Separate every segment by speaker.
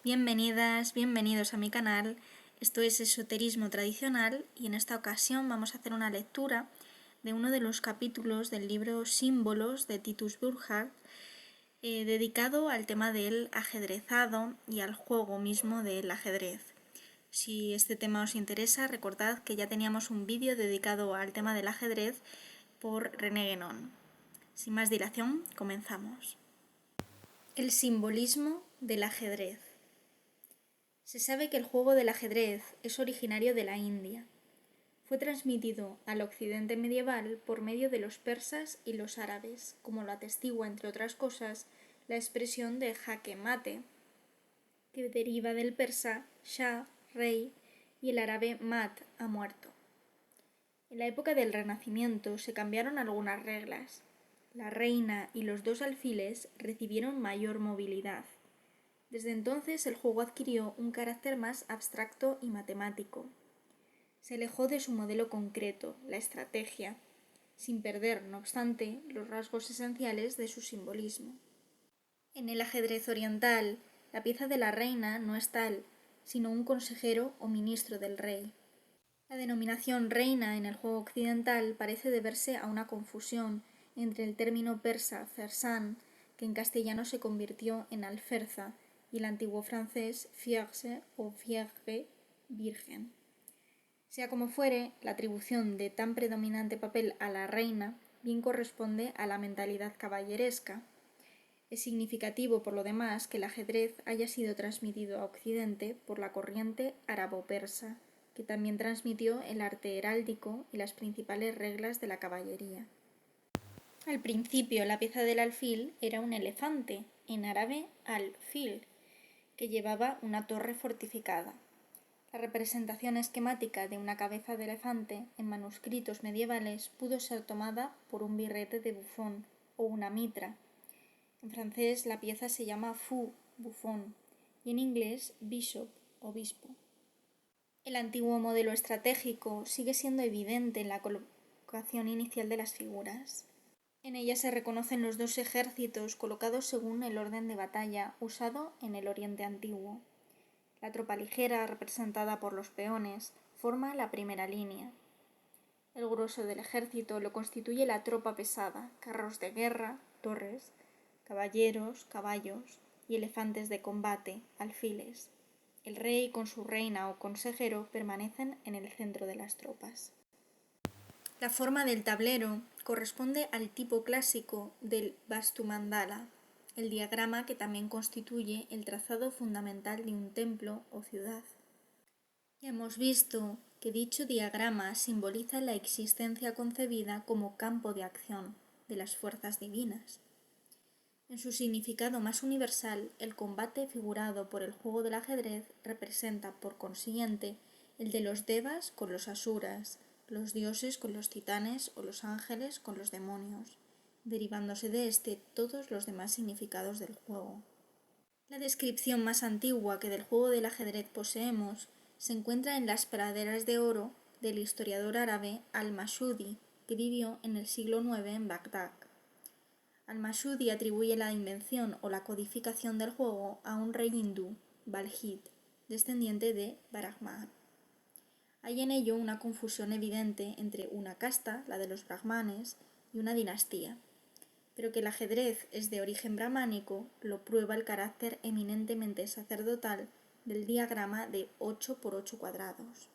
Speaker 1: Bienvenidas, bienvenidos a mi canal. Esto es Esoterismo Tradicional y en esta ocasión vamos a hacer una lectura de uno de los capítulos del libro Símbolos de Titus Burckhardt, dedicado al tema del ajedrezado y al juego mismo del ajedrez. Si este tema os interesa, recordad que ya teníamos un vídeo dedicado al tema del ajedrez por René Guénon. Sin más dilación, comenzamos. El simbolismo del ajedrez. Se sabe que el juego del ajedrez es originario de la India. Fue transmitido al occidente medieval por medio de los persas y los árabes, como lo atestigua, entre otras cosas, la expresión de jaque mate, que deriva del persa shah, rey, y el árabe mat, ha muerto. En la época del Renacimiento se cambiaron algunas reglas. La reina y los dos alfiles recibieron mayor movilidad. Desde entonces el juego adquirió un carácter más abstracto y matemático. Se alejó de su modelo concreto, la estrategia, sin perder, no obstante, los rasgos esenciales de su simbolismo. En el ajedrez oriental, la pieza de la reina no es tal, sino un consejero o ministro del rey. La denominación reina en el juego occidental parece deberse a una confusión entre el término persa fersán, que en castellano se convirtió en alferza, y el antiguo francés vierge o vierge, virgen. Sea como fuere, la atribución de tan predominante papel a la reina bien corresponde a la mentalidad caballeresca. Es significativo, por lo demás, que el ajedrez haya sido transmitido a Occidente por la corriente árabo-persa, que también transmitió el arte heráldico y las principales reglas de la caballería. Al principio, la pieza del alfil era un elefante, en árabe al-fil, que llevaba una torre fortificada. La representación esquemática de una cabeza de elefante en manuscritos medievales pudo ser tomada por un birrete de bufón o una mitra. En francés la pieza se llama fou, bufón, y en inglés bishop, obispo. El antiguo modelo estratégico sigue siendo evidente en la colocación inicial de las figuras. En ella se reconocen los dos ejércitos colocados según el orden de batalla usado en el Oriente Antiguo. La tropa ligera, representada por los peones, forma la primera línea. El grueso del ejército lo constituye la tropa pesada, carros de guerra, torres, caballeros, caballos y elefantes de combate, alfiles. El rey con su reina o consejero permanecen en el centro de las tropas. La forma del tablero corresponde al tipo clásico del Vastu Mandala, el diagrama que también constituye el trazado fundamental de un templo o ciudad. Ya hemos visto que dicho diagrama simboliza la existencia concebida como campo de acción de las fuerzas divinas. En su significado más universal, el combate figurado por el juego del ajedrez representa, por consiguiente, el de los devas con los asuras, los dioses con los titanes o los ángeles con los demonios, derivándose de este todos los demás significados del juego. La descripción más antigua que del juego del ajedrez poseemos se encuentra en las praderas de oro del historiador árabe al-Mashudi, que vivió en el siglo IX en Bagdad. Al-Mashudi atribuye la invención o la codificación del juego a un rey hindú, Balhid, descendiente de Brahman. Hay en ello una confusión evidente entre una casta, la de los brahmanes, y una dinastía. Pero que el ajedrez es de origen brahmánico lo prueba el carácter eminentemente sacerdotal del diagrama de 8 por 8 cuadrados.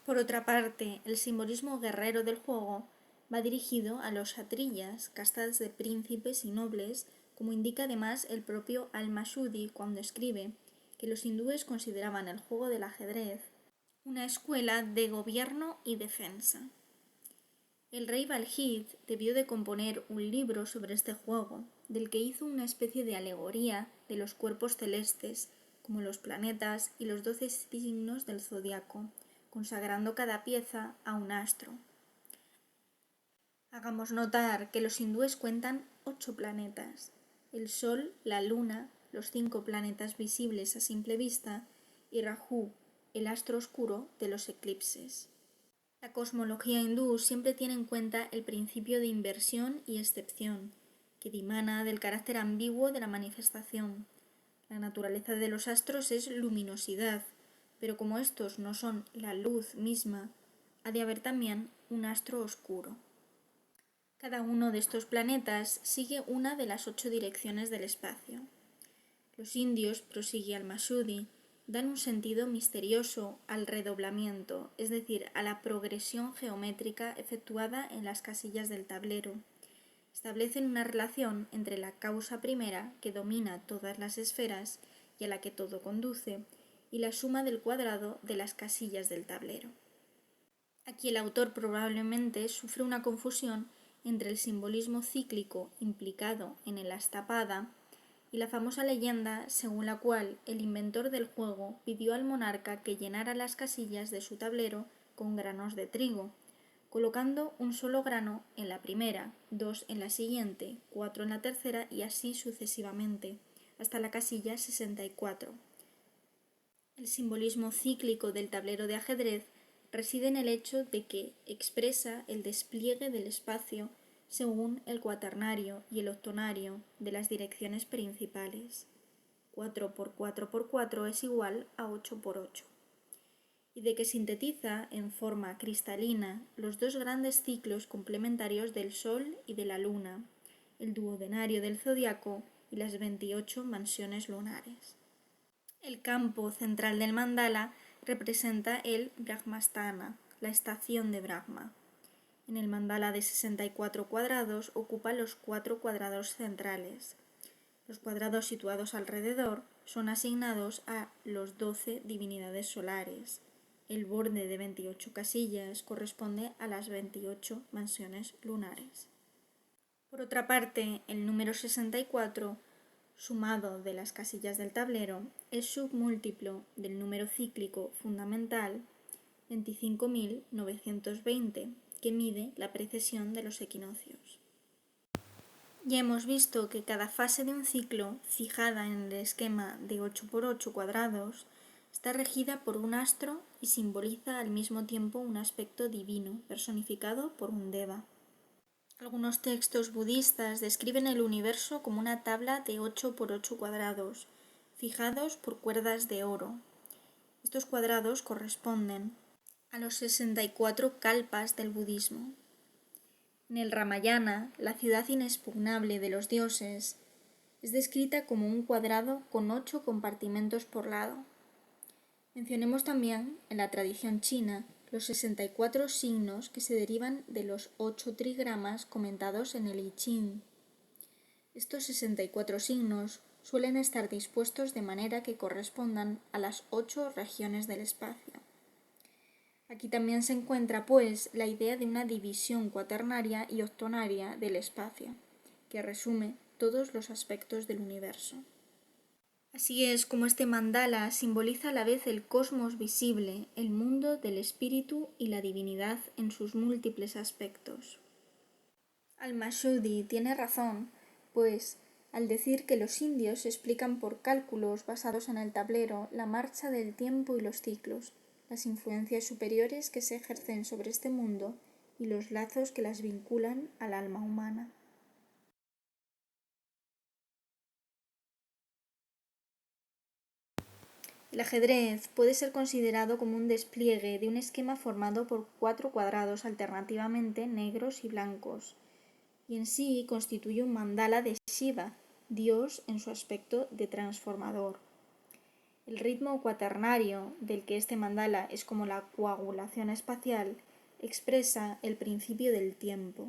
Speaker 1: Por otra parte, el simbolismo guerrero del juego va dirigido a los kshatriyas, castas de príncipes y nobles, como indica además el propio al-Mashudi cuando escribe que los hindúes consideraban el juego del ajedrez una escuela de gobierno y defensa. El rey Balhid debió de componer un libro sobre este juego, del que hizo una especie de alegoría de los cuerpos celestes, como los planetas y los 12 signos del zodiaco, consagrando cada pieza a un astro. Hagamos notar que los hindúes cuentan 8 planetas: el Sol, la Luna, los 5 planetas visibles a simple vista y Rahu, el astro oscuro de los eclipses. La cosmología hindú siempre tiene en cuenta el principio de inversión y excepción, que dimana del carácter ambiguo de la manifestación. La naturaleza de los astros es luminosidad, pero como estos no son la luz misma, ha de haber también un astro oscuro. Cada uno de estos planetas sigue una de las 8 direcciones del espacio. Los indios, prosigue al-Masudi, dan un sentido misterioso al redoblamiento, es decir, a la progresión geométrica efectuada en las casillas del tablero. Establecen una relación entre la causa primera, que domina todas las esferas y a la que todo conduce, y la suma del cuadrado de las casillas del tablero. Aquí el autor probablemente sufre una confusión entre el simbolismo cíclico implicado en el Ashtapada y la famosa leyenda según la cual el inventor del juego pidió al monarca que llenara las casillas de su tablero con granos de trigo, colocando un solo grano en la primera, 2 en la siguiente, 4 en la tercera y así sucesivamente, hasta la casilla 64. El simbolismo cíclico del tablero de ajedrez reside en el hecho de que expresa el despliegue del espacio según el cuaternario y el octonario de las direcciones principales. 4 por 4 por 4 es igual a 8 por 8. Y de que sintetiza en forma cristalina los dos grandes ciclos complementarios del Sol y de la Luna, el duodenario del zodiaco y las 28 mansiones lunares. El campo central del mandala representa el Brahmasthana, la estación de Brahma. En el mandala de 64 cuadrados ocupa los 4 cuadrados centrales. Los cuadrados situados alrededor son asignados a los 12 divinidades solares. El borde de 28 casillas corresponde a las 28 mansiones lunares. Por otra parte, el número 64, sumado de las casillas del tablero, es submúltiplo del número cíclico fundamental 25.920, que mide la precesión de los equinoccios. Ya hemos visto que cada fase de un ciclo, fijada en el esquema de 8 por 8 cuadrados, está regida por un astro y simboliza al mismo tiempo un aspecto divino, personificado por un deva. Algunos textos budistas describen el universo como una tabla de 8 por 8 cuadrados, fijados por cuerdas de oro. Estos cuadrados corresponden a los 64 kalpas del budismo. En el Ramayana, la ciudad inexpugnable de los dioses es descrita como un cuadrado con 8 compartimentos por lado. Mencionemos también, en la tradición china, los 64 signos que se derivan de los 8 trigramas comentados en el I Ching. Estos 64 signos suelen estar dispuestos de manera que correspondan a las 8 regiones del espacio. Aquí también se encuentra, pues, la idea de una división cuaternaria y octonaria del espacio, que resume todos los aspectos del universo. Así es como este mandala simboliza a la vez el cosmos visible, el mundo del espíritu y la divinidad en sus múltiples aspectos. Al-Masudi tiene razón, pues, al decir que los indios explican por cálculos basados en el tablero la marcha del tiempo y los ciclos, las influencias superiores que se ejercen sobre este mundo y los lazos que las vinculan al alma humana. El ajedrez puede ser considerado como un despliegue de un esquema formado por 4 cuadrados alternativamente negros y blancos, y en sí constituye un mandala de Shiva, Dios en su aspecto de transformador. El ritmo cuaternario, del que este mandala es como la coagulación espacial, expresa el principio del tiempo.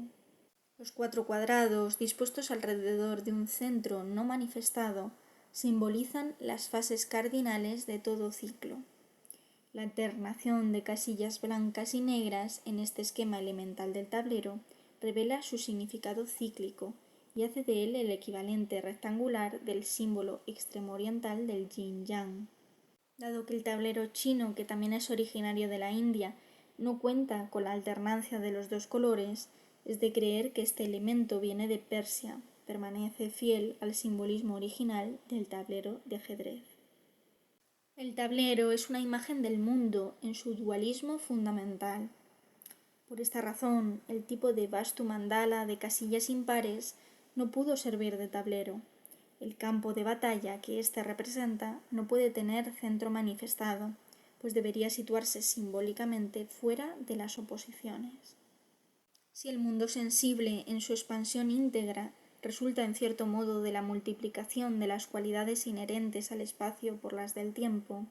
Speaker 1: Los 4 cuadrados, dispuestos alrededor de un centro no manifestado, simbolizan las fases cardinales de todo ciclo. La alternación de casillas blancas y negras en este esquema elemental del tablero revela su significado cíclico y hace de él el equivalente rectangular del símbolo extremo-oriental del yin-yang. Dado que el tablero chino, que también es originario de la India, no cuenta con la alternancia de los dos colores, es de creer que este elemento viene de Persia, permanece fiel al simbolismo original del tablero de ajedrez. El tablero es una imagen del mundo en su dualismo fundamental. Por esta razón, el tipo de Vastu Mandala de casillas impares no pudo servir de tablero. El campo de batalla que éste representa no puede tener centro manifestado, pues debería situarse simbólicamente fuera de las oposiciones. Si el mundo sensible en su expansión íntegra resulta en cierto modo de la multiplicación de las cualidades inherentes al espacio por las del tiempo,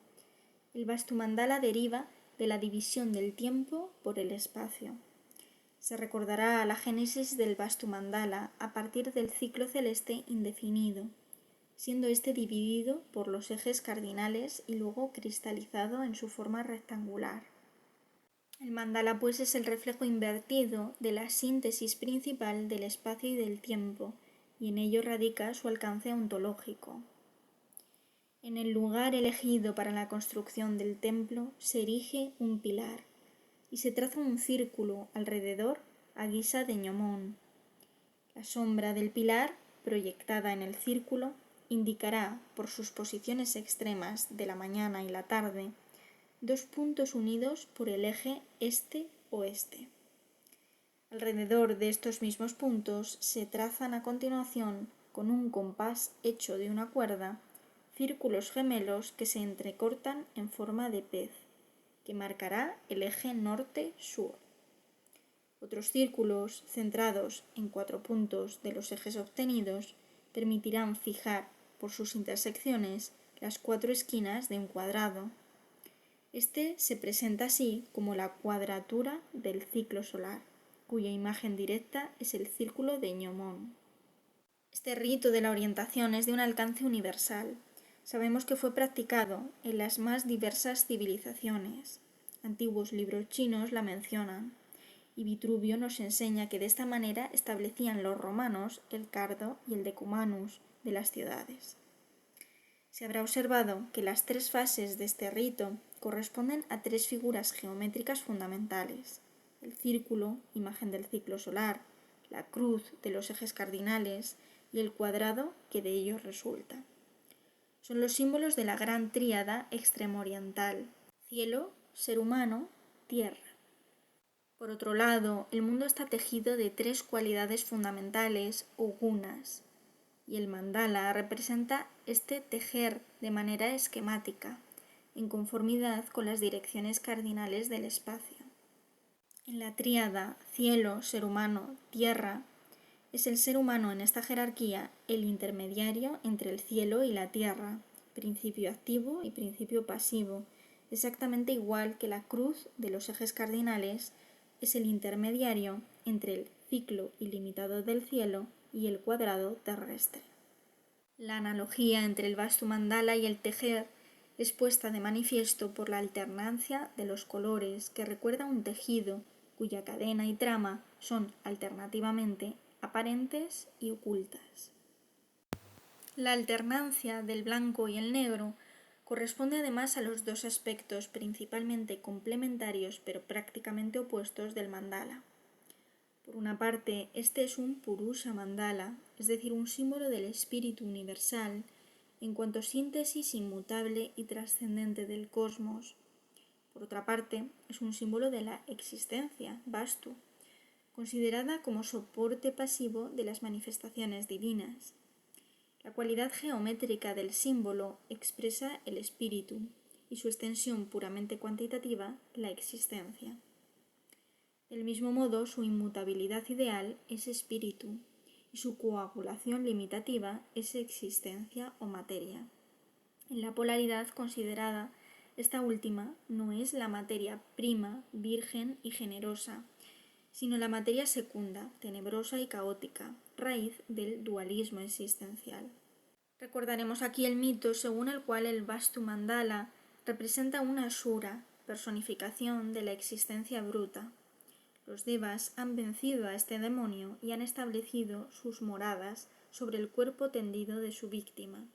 Speaker 1: el Vastumandala deriva de la división del tiempo por el espacio. Se recordará la génesis del Vastumandala a partir del ciclo celeste indefinido, siendo este dividido por los ejes cardinales y luego cristalizado en su forma rectangular. El mandala pues es el reflejo invertido de la síntesis principal del espacio y del tiempo, y en ello radica su alcance ontológico. En el lugar elegido para la construcción del templo se erige un pilar y se traza un círculo alrededor a guisa de ñomón. La sombra del pilar, proyectada en el círculo, indicará, por sus posiciones extremas de la mañana y la tarde, dos puntos unidos por el eje este-oeste. Alrededor de estos mismos puntos se trazan a continuación, con un compás hecho de una cuerda, círculos gemelos que se entrecortan en forma de pez, que marcará el eje norte-sur. Otros círculos, centrados en 4 puntos de los ejes obtenidos, permitirán fijar, por sus intersecciones, las 4 esquinas de un cuadrado. Este se presenta así como la cuadratura del ciclo solar, cuya imagen directa es el círculo de ñomón. Este rito de la orientación es de un alcance universal. Sabemos que fue practicado en las más diversas civilizaciones. Antiguos libros chinos la mencionan, y Vitruvio nos enseña que de esta manera establecían los romanos el cardo y el decumanus de las ciudades. Se habrá observado que las 3 fases de este rito corresponden a 3 figuras geométricas fundamentales: el círculo, imagen del ciclo solar, la cruz de los ejes cardinales y el cuadrado que de ellos resulta. Son los símbolos de la gran tríada extremo-oriental: cielo, ser humano, tierra. Por otro lado, el mundo está tejido de 3 cualidades fundamentales o gunas, y el mandala representa este tejer de manera esquemática, en conformidad con las direcciones cardinales del espacio. En la tríada cielo, ser humano, tierra, es el ser humano en esta jerarquía el intermediario entre el cielo y la tierra, principio activo y principio pasivo, exactamente igual que la cruz de los ejes cardinales es el intermediario entre el ciclo ilimitado del cielo y el cuadrado terrestre. La analogía entre el Vastumandala y el tejer es puesta de manifiesto por la alternancia de los colores, que recuerda un tejido cuya cadena y trama son alternativamente aparentes y ocultas. La alternancia del blanco y el negro corresponde además a los 2 aspectos principalmente complementarios pero prácticamente opuestos del mandala. Por una parte, este es un Purusha mandala, es decir, un símbolo del espíritu universal, en cuanto síntesis inmutable y trascendente del cosmos. Por otra parte, es un símbolo de la existencia, Vastu, considerada como soporte pasivo de las manifestaciones divinas. La cualidad geométrica del símbolo expresa el espíritu y su extensión puramente cuantitativa, la existencia. Del mismo modo, su inmutabilidad ideal es espíritu y su coagulación limitativa es existencia o materia. En la polaridad considerada, esta última no es la materia prima, virgen y generosa, sino la materia secunda, tenebrosa y caótica, raíz del dualismo existencial. Recordaremos aquí el mito según el cual el Vastumandala representa una asura, personificación de la existencia bruta. Los devas han vencido a este demonio y han establecido sus moradas sobre el cuerpo tendido de su víctima.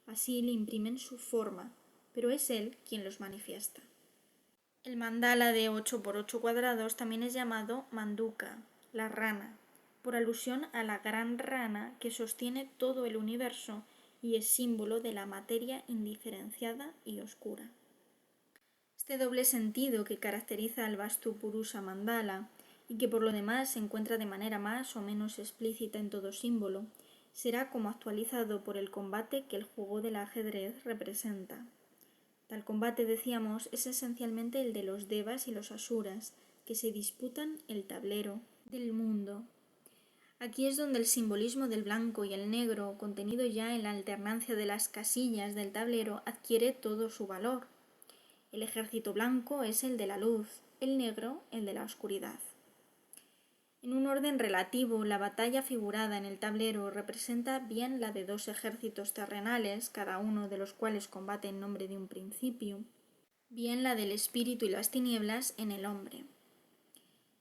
Speaker 1: Así le imprimen su forma, pero es él quien los manifiesta. El mandala de 8 por 8 cuadrados también es llamado manduka, la rana, por alusión a la gran rana que sostiene todo el universo y es símbolo de la materia indiferenciada y oscura. Este doble sentido que caracteriza al Vastu Purusha mandala y que por lo demás se encuentra de manera más o menos explícita en todo símbolo, será como actualizado por el combate que el juego del ajedrez representa. Tal combate, decíamos, es esencialmente el de los devas y los asuras, que se disputan el tablero del mundo. Aquí es donde el simbolismo del blanco y el negro, contenido ya en la alternancia de las casillas del tablero, adquiere todo su valor. El ejército blanco es el de la luz, el negro el de la oscuridad. En un orden relativo, la batalla figurada en el tablero representa bien la de dos ejércitos terrenales, cada uno de los cuales combate en nombre de un principio, bien la del espíritu y las tinieblas en el hombre.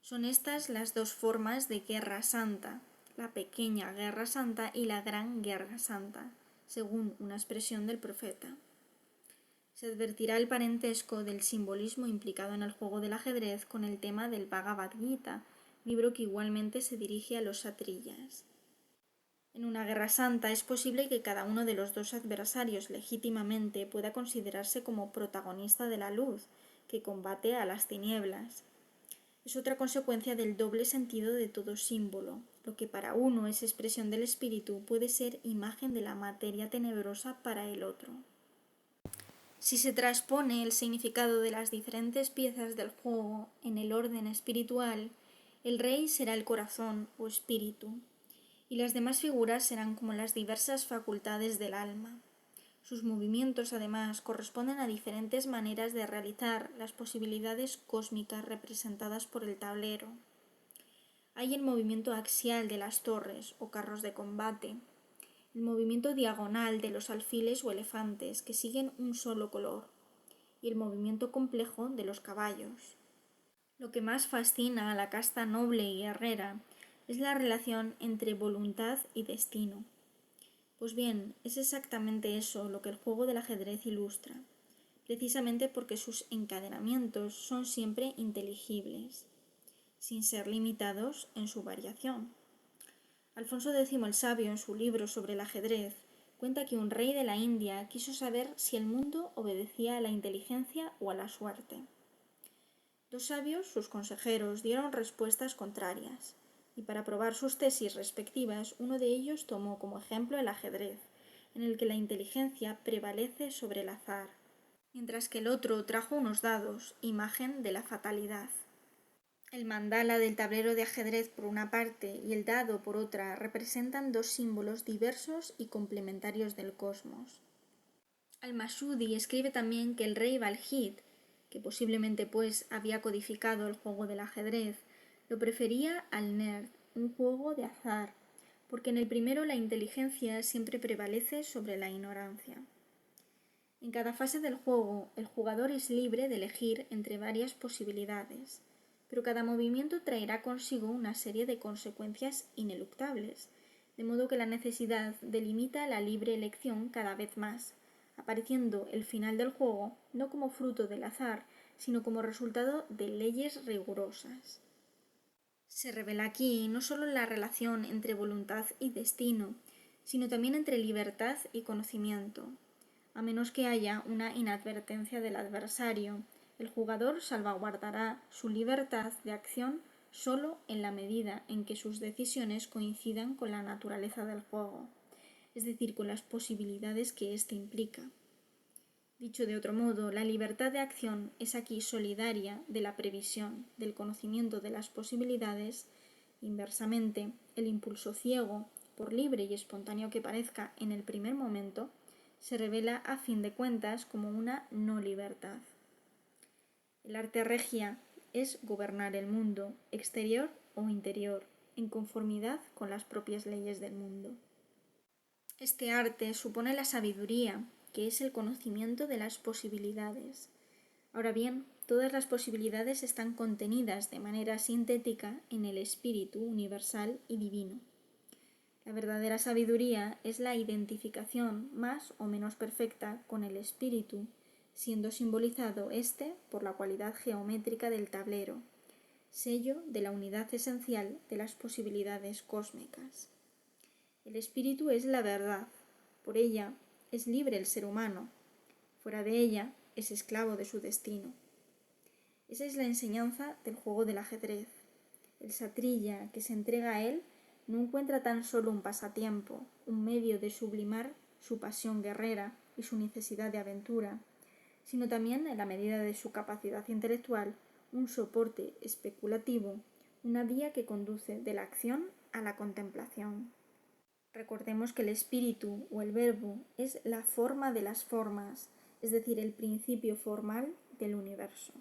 Speaker 1: Son estas las dos formas de guerra santa, la pequeña guerra santa y la gran guerra santa, según una expresión del profeta. Se advertirá el parentesco del simbolismo implicado en el juego del ajedrez con el tema del Bhagavad Gita, libro que igualmente se dirige a los kshatriyas. En una guerra santa es posible que cada uno de los dos adversarios legítimamente pueda considerarse como protagonista de la luz, que combate a las tinieblas. Es otra consecuencia del doble sentido de todo símbolo. Lo que para uno es expresión del espíritu puede ser imagen de la materia tenebrosa para el otro. Si se transpone el significado de las diferentes piezas del juego en el orden espiritual, el rey será el corazón o espíritu, y las demás figuras serán como las diversas facultades del alma. Sus movimientos, además, corresponden a diferentes maneras de realizar las posibilidades cósmicas representadas por el tablero. Hay el movimiento axial de las torres o carros de combate, el movimiento diagonal de los alfiles o elefantes que siguen un solo color, y el movimiento complejo de los caballos. Lo que más fascina a la casta noble y guerrera es la relación entre voluntad y destino. Pues bien, es exactamente eso lo que el juego del ajedrez ilustra, precisamente porque sus encadenamientos son siempre inteligibles, sin ser limitados en su variación. Alfonso X el Sabio, en su libro sobre el ajedrez, cuenta que un rey de la India quiso saber si el mundo obedecía a la inteligencia o a la suerte. Dos sabios, sus consejeros, dieron respuestas contrarias, y para probar sus tesis respectivas, uno de ellos tomó como ejemplo el ajedrez, en el que la inteligencia prevalece sobre el azar, mientras que el otro trajo unos dados, imagen de la fatalidad. El mandala del tablero de ajedrez por una parte y el dado por otra representan dos símbolos diversos y complementarios del cosmos. Al-Masudi escribe también que el rey Balhid, que posiblemente pues había codificado el juego del ajedrez, lo prefería al nerd, un juego de azar, porque en el primero la inteligencia siempre prevalece sobre la ignorancia. En cada fase del juego, el jugador es libre de elegir entre varias posibilidades, pero cada movimiento traerá consigo una serie de consecuencias ineluctables, de modo que la necesidad delimita la libre elección cada vez más, apareciendo el final del juego no como fruto del azar, sino como resultado de leyes rigurosas. Se revela aquí no solo la relación entre voluntad y destino, sino también entre libertad y conocimiento. A menos que haya una inadvertencia del adversario, el jugador salvaguardará su libertad de acción solo en la medida en que sus decisiones coincidan con la naturaleza del juego, es decir, con las posibilidades que éste implica. Dicho de otro modo, la libertad de acción es aquí solidaria de la previsión, del conocimiento de las posibilidades. Inversamente, el impulso ciego, por libre y espontáneo que parezca en el primer momento, se revela a fin de cuentas como una no libertad. El arte regia es gobernar el mundo, exterior o interior, en conformidad con las propias leyes del mundo. Este arte supone la sabiduría, que es el conocimiento de las posibilidades. Ahora bien, todas las posibilidades están contenidas de manera sintética en el espíritu universal y divino. La verdadera sabiduría es la identificación más o menos perfecta con el espíritu, siendo simbolizado éste por la cualidad geométrica del tablero, sello de la unidad esencial de las posibilidades cósmicas. El espíritu es la verdad, por ella es libre el ser humano, fuera de ella es esclavo de su destino. Esa es la enseñanza del juego del ajedrez. El kshatriya que se entrega a él no encuentra tan solo un pasatiempo, un medio de sublimar su pasión guerrera y su necesidad de aventura, sino también, en la medida de su capacidad intelectual, un soporte especulativo, una vía que conduce de la acción a la contemplación. Recordemos que el espíritu o el verbo es la forma de las formas, es decir, el principio formal del universo.